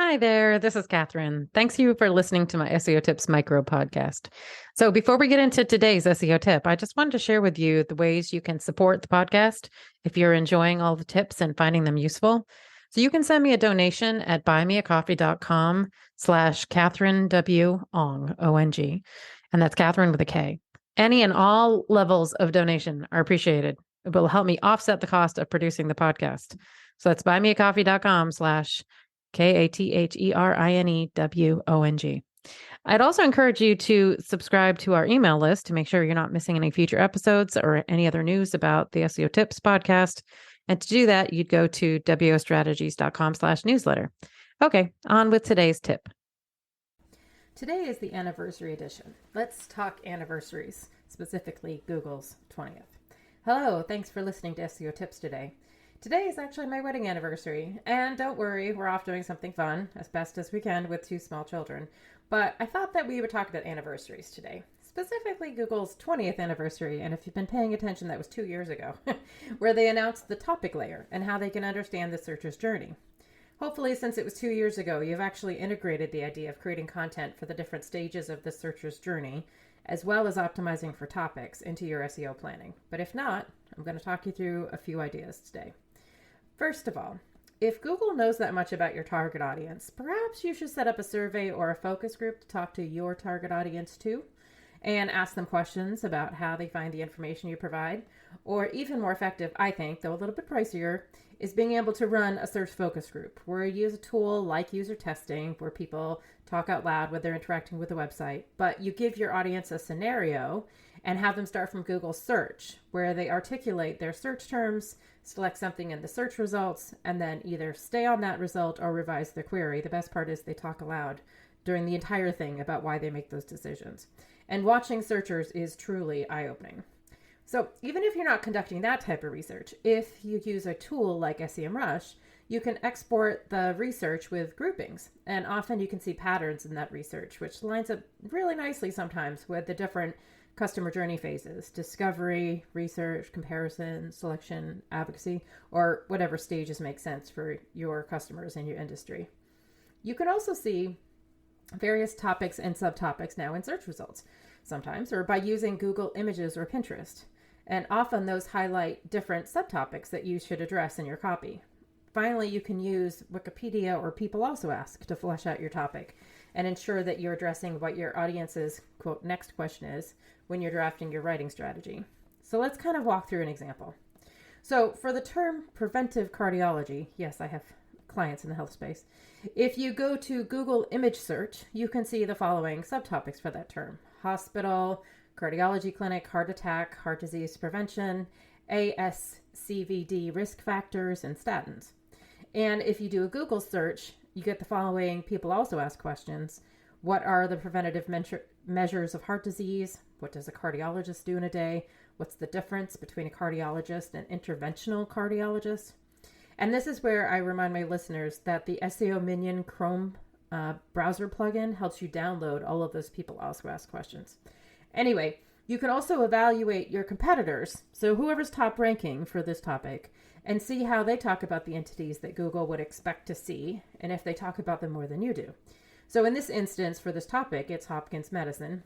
Hi there, this is Catherine. Thanks you for listening to my SEO Tips micro podcast. So, before we get into today's SEO tip, I just wanted to share with you the ways you can support the podcast if you're enjoying all the tips and finding them useful. So, you can send me a donation at buymeacoffee.com/Catherine W. Ong, O-N-G, and that's Catherine with a K. Any and all levels of donation are appreciated. It will help me offset the cost of producing the podcast. So, that's buymeacoffee.com/Katherinewong. I'd also encourage you to subscribe to our email list to make sure you're not missing any future episodes or any other news about the SEO Tips podcast. And to do that, you'd go to wostrategies.com/newsletter. Okay, on with today's tip. Today is the anniversary edition. Let's talk anniversaries, specifically Google's 20th. Hello, thanks for listening to SEO Tips today. Today is actually my wedding anniversary, and don't worry, we're off doing something fun, as best as we can with two small children. But I thought that we would talk about anniversaries today, specifically Google's 20th anniversary, and if you've been paying attention, that was 2 years ago, where they announced the topic layer and how they can understand the searcher's journey. Hopefully, since it was 2 years ago, you've actually integrated the idea of creating content for the different stages of the searcher's journey, as well as optimizing for topics into your SEO planning. But if not, I'm going to talk you through a few ideas today. First of all, if Google knows that much about your target audience, perhaps you should set up a survey or a focus group to talk to your target audience too, and ask them questions about how they find the information you provide. Or even more effective, I think, though a little bit pricier, is being able to run a search focus group where you use a tool like user testing where people talk out loud when they're interacting with the website, but you give your audience a scenario and have them start from Google search where they articulate their search terms, select something in the search results, and then either stay on that result or revise the query. The best part is they talk aloud during the entire thing about why they make those decisions. And watching searchers is truly eye-opening. So even if you're not conducting that type of research, if you use a tool like SEMrush, you can export the research with groupings. And often you can see patterns in that research, which lines up really nicely sometimes with the different customer journey phases: discovery, research, comparison, selection, advocacy, or whatever stages make sense for your customers and your industry. You can also see various topics and subtopics now in search results sometimes, or by using Google Images or Pinterest. And often those highlight different subtopics that you should address in your copy. Finally, you can use Wikipedia or People Also Ask to flesh out your topic and ensure that you're addressing what your audience's, quote, next question is when you're drafting your writing strategy. So let's kind of walk through an example. So for the term preventive cardiology, yes, I have clients in the health space. If you go to Google image search, you can see the following subtopics for that term: hospital, cardiology clinic, heart attack, heart disease prevention, ASCVD risk factors, and statins. And if you do a Google search, you get the following People Also Ask questions. What are the preventative measures of heart disease? What does a cardiologist do in a day? What's the difference between a cardiologist and interventional cardiologist? And this is where I remind my listeners that the SEO Minion Chrome browser plugin helps you download all of those People Also Ask questions. Anyway, you can also evaluate your competitors, so whoever's top ranking for this topic, and see how they talk about the entities that Google would expect to see, and if they talk about them more than you do. So in this instance, for this topic, it's Hopkins Medicine.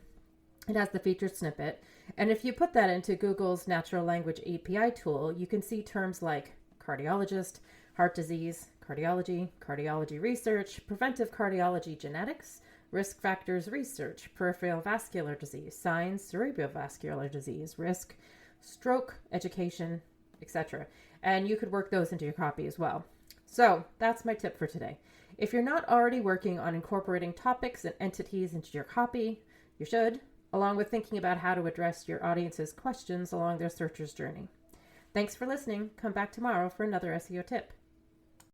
It has the featured snippet, and if you put that into Google's natural language API tool, you can see terms like cardiologist, heart disease, cardiology, cardiology research, preventive cardiology genetics, risk factors research, peripheral vascular disease, signs, cerebrovascular disease, risk, stroke, education, etc. And you could work those into your copy as well. So that's my tip for today. If you're not already working on incorporating topics and entities into your copy, you should, along with thinking about how to address your audience's questions along their searcher's journey. Thanks for listening. Come back tomorrow for another SEO tip.